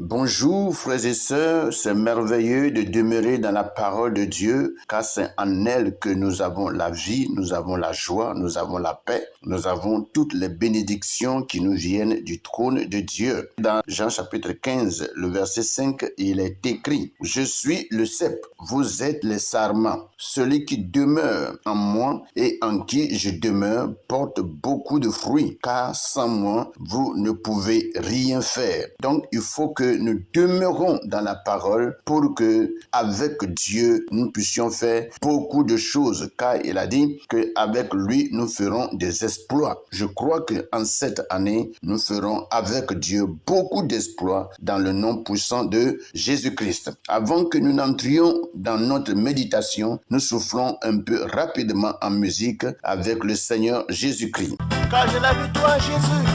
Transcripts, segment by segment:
Bonjour frères et sœurs, c'est merveilleux de demeurer dans la parole de Dieu, car c'est en elle que nous avons la vie, nous avons la joie, nous avons la paix, nous avons toutes les bénédictions qui nous viennent du trône de Dieu. Dans Jean chapitre 15, le verset 5, il est écrit: « Je suis le cep, vous êtes les sarments. Celui qui demeure en moi et en qui je demeure porte beaucoup de fruits, car sans moi, vous ne pouvez rien faire. » Donc, il faut que nous demeurons dans la parole pour que, avec Dieu, nous puissions faire beaucoup de choses, car il a dit qu'avec lui, nous ferons des exploits. Je crois qu'en cette année, nous ferons avec Dieu beaucoup d'exploits dans le nom puissant de Jésus-Christ. Avant que nous n'entrions dans notre méditation, nous soufflons un peu rapidement en musique avec le Seigneur Jésus-Christ. Car j'ai la victoire, Jésus.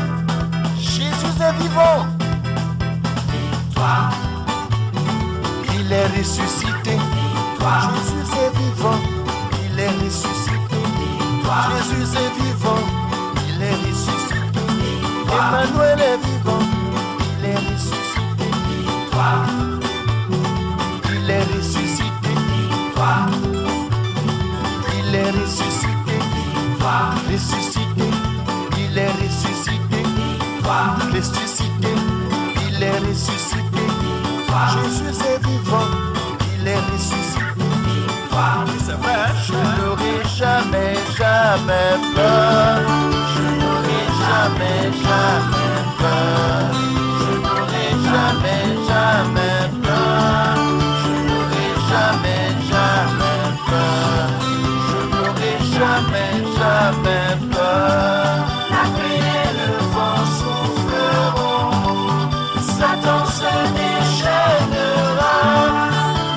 Jésus est vivant. Il est ressuscité. Jésus est vivant. Il est ressuscité. Jésus est vivant. Il est ressuscité. Emmanuel est vivant. Il est ressuscité. Il est ressuscité. Il est ressuscité. Ressuscité. Il est ressuscité. Ressuscité. Il est ressuscité. Jésus est vivant. Il est ressuscité. C'est vrai. Je n'aurai jamais, jamais peur. Je n'aurai jamais, jamais peur. Je n'aurai jamais, jamais peur. Je n'aurai jamais, jamais peur. Je n'aurai jamais, jamais peur. La pluie et le vent souffleront. Satan se déchaînera.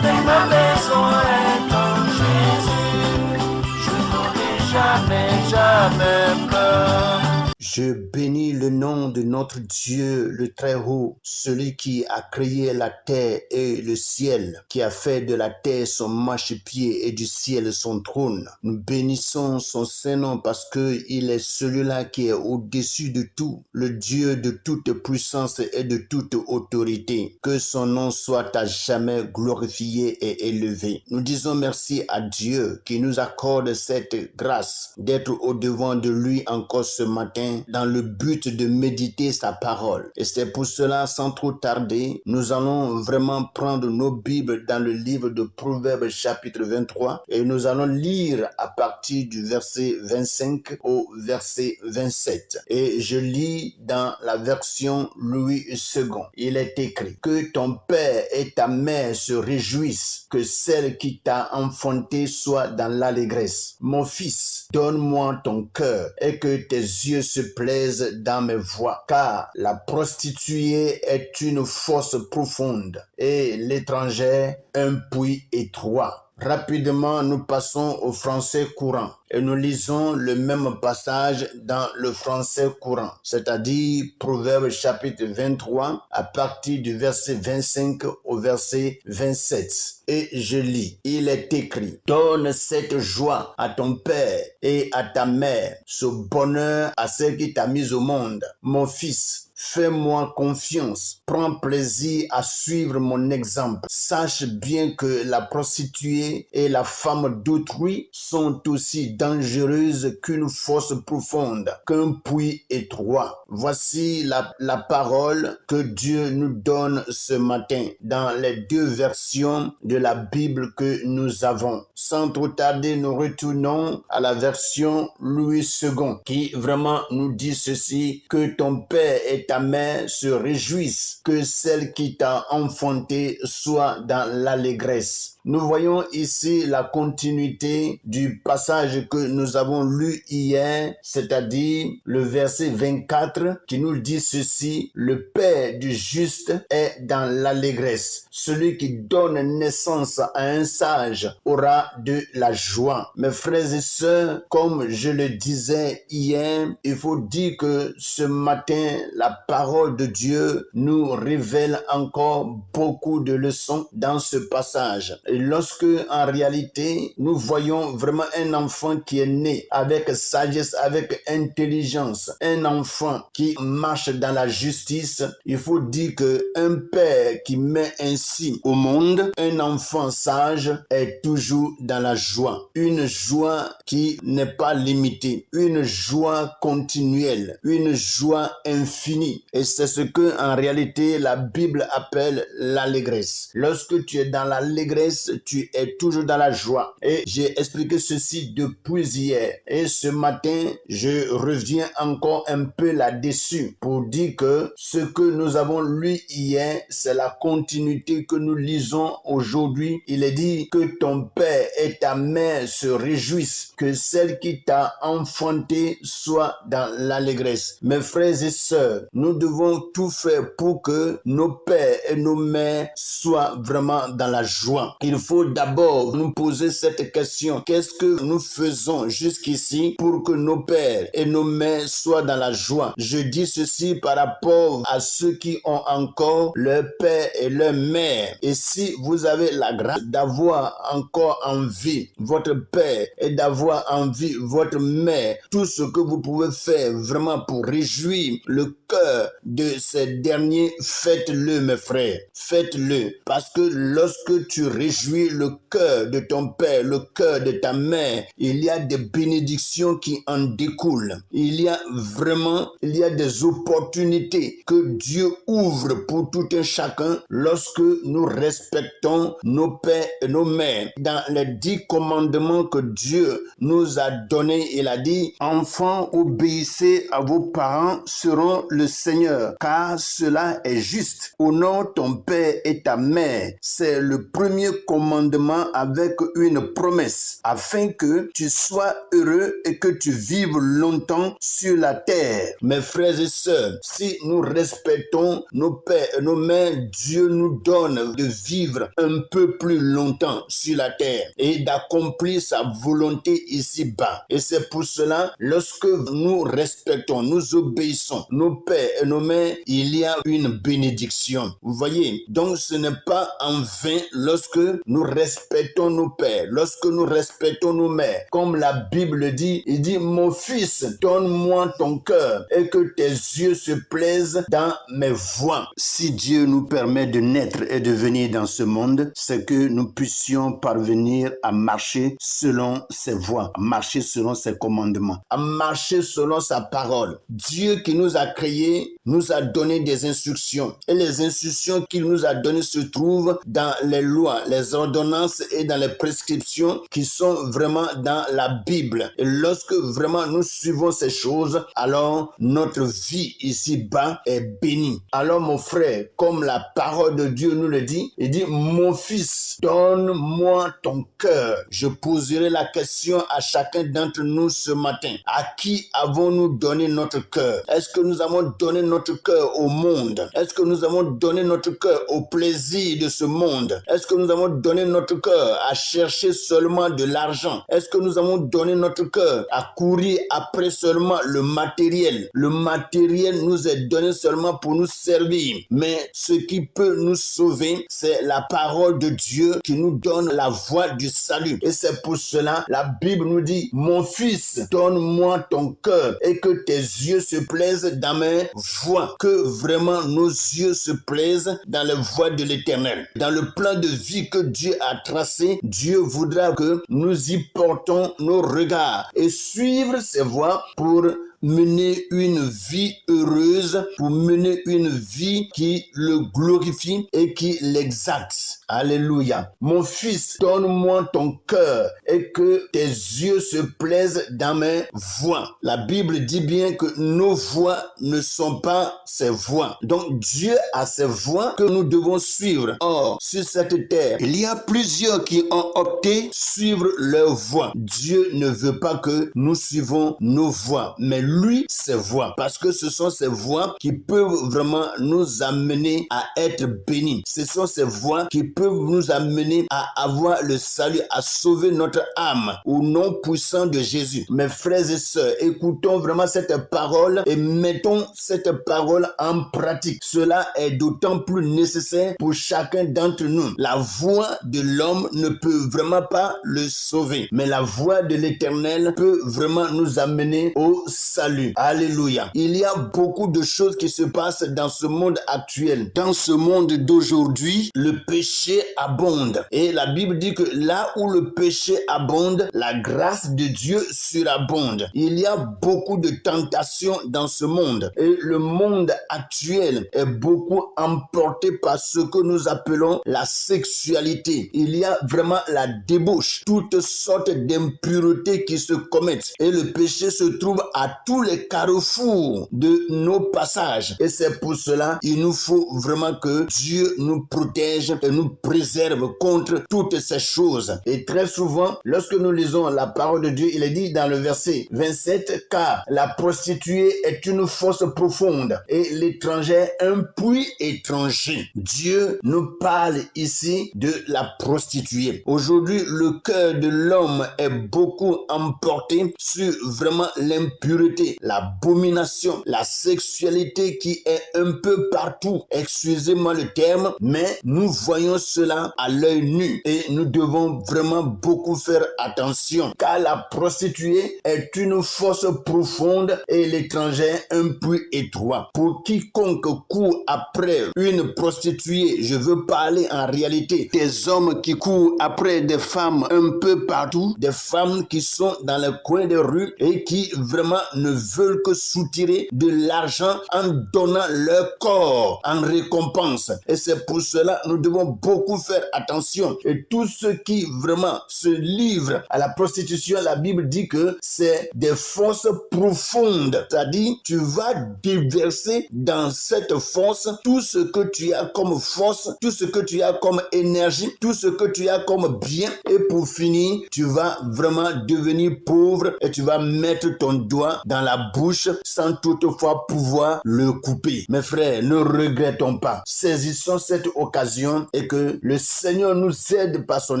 Mais ma maison est en Jésus. Je n'aurai jamais, jamais peur. Je bénis le nom de notre Dieu, le Très-Haut, celui qui a créé la terre et le ciel, qui a fait de la terre son marchepied et du ciel son trône. Nous bénissons son Saint-Nom parce qu'il est celui-là qui est au-dessus de tout, le Dieu de toute puissance et de toute autorité. Que son nom soit à jamais glorifié et élevé. Nous disons merci à Dieu qui nous accorde cette grâce d'être au-devant de lui encore ce matin, dans le but de méditer sa parole. Et c'est pour cela, sans trop tarder, nous allons vraiment prendre nos Bibles dans le livre de Proverbes chapitre 23 et nous allons lire à partir du verset 25 au verset 27. Et je lis dans la version Louis II. Il est écrit: « Que ton père et ta mère se réjouissent, que celle qui t'a enfanté soit dans l'allégresse. Mon fils, donne-moi ton cœur et que tes yeux se plaisent dans mes voies, car la prostituée est une fosse profonde et l'étrangère un puits étroit. » Rapidement, nous passons au français courant et nous lisons le même passage dans le français courant, c'est-à-dire Proverbes chapitre 23 à partir du verset 25 au verset 27. Et je lis, il est écrit: « Donne cette joie à ton père et à ta mère, ce bonheur à celle qui t'a mis au monde. Mon fils, fais-moi confiance, prends plaisir à suivre mon exemple. Sache bien que la prostituée et la femme d'autrui sont aussi dangereuses qu'une fosse profonde, qu'un puits étroit. » Voici la parole que Dieu nous donne ce matin dans les deux versions de la Bible que nous avons. Sans trop tarder, nous retournons à la version Louis II qui vraiment nous dit ceci: « Que ton père et ta mère se réjouissent, que celle qui t'a enfanté soit dans l'allégresse. » Nous voyons ici la continuité du passage que nous avons lu hier, c'est-à-dire le verset 24 qui nous dit ceci: « Le père du juste est dans l'allégresse. Celui qui donne naissance à un sage aura de la joie. » Mes frères et sœurs, comme je le disais hier, il faut dire que ce matin, la parole de Dieu nous révèle encore beaucoup de leçons dans ce passage. Et lorsque, en réalité, nous voyons vraiment un enfant qui est né avec sagesse, avec intelligence, un enfant qui marche dans la justice, il faut dire qu'un père qui met ainsi au monde un enfant sage est toujours dans la joie. Une joie qui n'est pas limitée, une joie continuelle, une joie infinie. Et c'est ce que, en réalité, la Bible appelle l'allégresse. Lorsque tu es dans l'allégresse, tu es toujours dans la joie. Et j'ai expliqué ceci depuis hier. Et ce matin, je reviens encore un peu là-dessus pour dire que ce que nous avons lu hier, c'est la continuité que nous lisons aujourd'hui. Il est dit que ton père et ta mère se réjouissent, que celle qui t'a enfanté soit dans l'allégresse. Mes frères et sœurs, nous devons tout faire pour que nos pères et nos mères soient vraiment dans la joie. Il faut d'abord nous poser cette question. Qu'est-ce que nous faisons jusqu'ici pour que nos pères et nos mères soient dans la joie? Je dis ceci par rapport à ceux qui ont encore leur père et leur mère. Et si vous avez la grâce d'avoir encore en vie votre père et d'avoir en vie votre mère, tout ce que vous pouvez faire vraiment pour réjouir le cœur de ces derniers, faites-le, mes frères. Faites-le. Parce que lorsque tu réjouis le cœur de ton père, le cœur de ta mère, il y a des bénédictions qui en découlent. Il y a des opportunités que Dieu ouvre pour tout un chacun lorsque nous respectons nos pères et nos mères. Dans les 10 commandements que Dieu nous a donnés, il a dit: enfants, obéissez à vos parents selon le Seigneur, car cela est juste. Honore ton père et ta mère. C'est le premier commandement avec une promesse, afin que tu sois heureux et que tu vives longtemps sur la terre. Mes frères et sœurs, si nous respectons nos pères et nos mères, Dieu nous donne de vivre un peu plus longtemps sur la terre et d'accomplir sa volonté ici-bas. Et c'est pour cela, lorsque nous respectons, nous obéissons nos pères et nos mères, il y a une bénédiction. Vous voyez, donc ce n'est pas en vain lorsque nous respectons nos pères, lorsque nous respectons nos mères. Comme la Bible dit, il dit: mon fils, donne-moi ton cœur et que tes yeux se plaisent dans mes voies. Si Dieu nous permet de naître et de venir dans ce monde, c'est que nous puissions parvenir à marcher selon ses voies, à marcher selon ses commandements, à marcher selon sa parole. Dieu qui nous a créés nous a donné des instructions. Et les instructions qu'il nous a données se trouvent dans les lois, les ordonnances et dans les prescriptions qui sont vraiment dans la Bible. Et lorsque vraiment nous suivons ces choses, alors notre vie ici-bas est bénie. Alors mon frère, comme la parole de Dieu nous le dit, il dit: mon fils, donne-moi ton cœur. Je poserai la question à chacun d'entre nous ce matin. À qui avons-nous donné notre cœur? Est-ce que nous avons donné notre cœur au monde? Est-ce que nous avons donné notre cœur au plaisir de ce monde? Est-ce que nous avons donné notre cœur à chercher seulement de l'argent? Est-ce que nous avons donné notre cœur à courir après seulement le matériel? Le matériel nous est donné seulement pour nous servir. Mais ce qui peut nous sauver, c'est la parole de Dieu qui nous donne la voie du salut. Et c'est pour cela, la Bible nous dit: mon fils, donne-moi ton cœur et que tes yeux se plaisent dans mes voies. Que vraiment nos yeux se plaisent dans les voies de l'Éternel. Dans le plan de vie que Dieu a tracé, Dieu voudra que nous y portons nos regards et suivre ses voies pour mener une vie heureuse, pour mener une vie qui le glorifie et qui l'exalte. Alléluia. Mon fils, donne-moi ton cœur et que tes yeux se plaisent dans mes voies. La Bible dit bien que nos voies ne sont pas ses voies. Donc Dieu a ses voies que nous devons suivre. Or, sur cette terre, il y a plusieurs qui ont opté suivre leurs voies. Dieu ne veut pas que nous suivons nos voies, mais lui ses voies, parce que ce sont ces voies qui peuvent vraiment nous amener à être bénis. Ce sont ces voies qui peuvent nous amener à avoir le salut, à sauver notre âme au nom puissant de Jésus. Mes frères et sœurs, écoutons vraiment cette parole et mettons cette parole en pratique. Cela est d'autant plus nécessaire pour chacun d'entre nous. La voix de l'homme ne peut vraiment pas le sauver, mais la voix de l'Éternel peut vraiment nous amener au salut. Alléluia. Il y a beaucoup de choses qui se passent dans ce monde actuel. Dans ce monde d'aujourd'hui, le péché abonde. Et la Bible dit que là où le péché abonde, la grâce de Dieu surabonde. Il y a beaucoup de tentations dans ce monde. Et le monde actuel est beaucoup emporté par ce que nous appelons la sexualité. Il y a vraiment la débauche, toutes sortes d'impuretés qui se commettent. Et le péché se trouve à tous les carrefours de nos passages. Et c'est pour cela qu'il nous faut vraiment que Dieu nous protège et nous préserve contre toutes ces choses. Et très souvent, lorsque nous lisons la parole de Dieu, il est dit dans le verset 27, car la prostituée est une fosse profonde et l'étranger un puits étranger. Dieu nous parle ici de la prostituée. Aujourd'hui, le cœur de l'homme est beaucoup emporté sur vraiment l'impureté, l'abomination, la sexualité qui est un peu partout. Excusez-moi le terme, mais nous voyons cela à l'œil nu et nous devons vraiment beaucoup faire attention, car la prostituée est une fosse profonde et l'étranger un puits étroit. Pour quiconque court après une prostituée, je veux parler en réalité des hommes qui courent après des femmes un peu partout, des femmes qui sont dans les coins des rues et qui vraiment ne veulent que soutirer de l'argent en donnant leur corps en récompense. Et c'est pour cela que nous devons beaucoup faire attention. Et tous ceux qui vraiment se livrent à la prostitution, la Bible dit que c'est des fosses profondes. C'est-à-dire, tu vas déverser dans cette fosse tout ce que tu as comme force, tout ce que tu as comme énergie, tout ce que tu as comme bien. Et pour finir, tu vas vraiment devenir pauvre et tu vas mettre ton doigt dans la bouche sans toutefois pouvoir le couper. Mes frères, ne regrettons pas. Saisissons cette occasion et que le Seigneur nous aide par son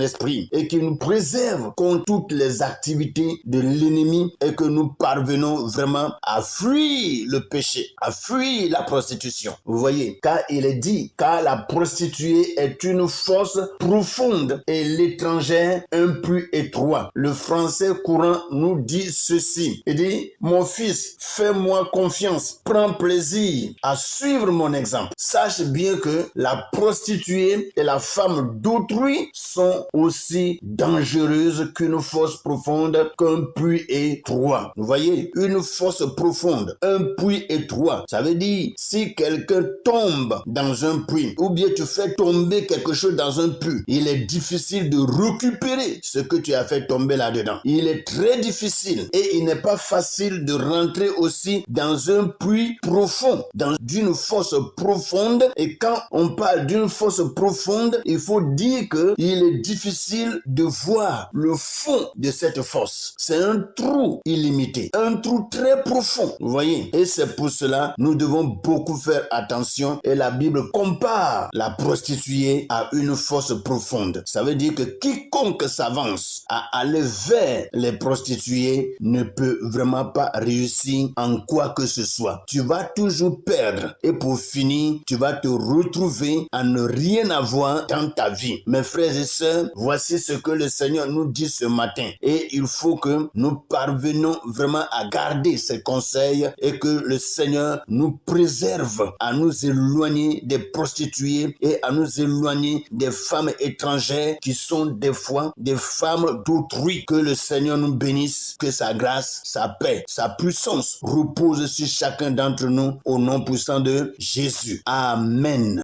esprit et qu'il nous préserve contre toutes les activités de l'ennemi et que nous parvenons vraiment à fuir le péché, à fuir la prostitution. Vous voyez, car il est dit, car la prostituée est une fosse profonde et l'étrangère un puits étroit. Le français courant nous dit ceci. Il dit, mon fils, fais-moi confiance, prends plaisir à suivre mon exemple. Sache bien que la prostituée et la femme d'autrui sont aussi dangereuses qu'une fosse profonde, qu'un puits étroit. Vous voyez, une fosse profonde, un puits étroit, ça veut dire si quelqu'un tombe dans un puits ou bien tu fais tomber quelque chose dans un puits, il est difficile de récupérer ce que tu as fait tomber là-dedans. Il est très difficile et il n'est pas facile de rentrer aussi dans un puits profond, dans une fosse profonde. Et quand on parle d'une fosse profonde, il faut dire que il est difficile de voir le fond de cette fosse. C'est un trou illimité, un trou très profond, vous voyez. Et c'est pour cela nous devons beaucoup faire attention. Et la Bible compare la prostituée à une fosse profonde. Ça veut dire que quiconque s'avance à aller vers les prostituées ne peut vraiment pas réussir en quoi que ce soit. Tu vas toujours perdre et pour finir, tu vas te retrouver à ne rien avoir dans ta vie. Mes frères et sœurs, voici ce que le Seigneur nous dit ce matin et il faut que nous parvenions vraiment à garder ces conseils et que le Seigneur nous préserve à nous éloigner des prostituées et à nous éloigner des femmes étrangères qui sont des fois des femmes d'autrui. Que le Seigneur nous bénisse, que sa grâce, sa paix, sa puissance repose sur chacun d'entre nous au nom puissant de Jésus. Amen.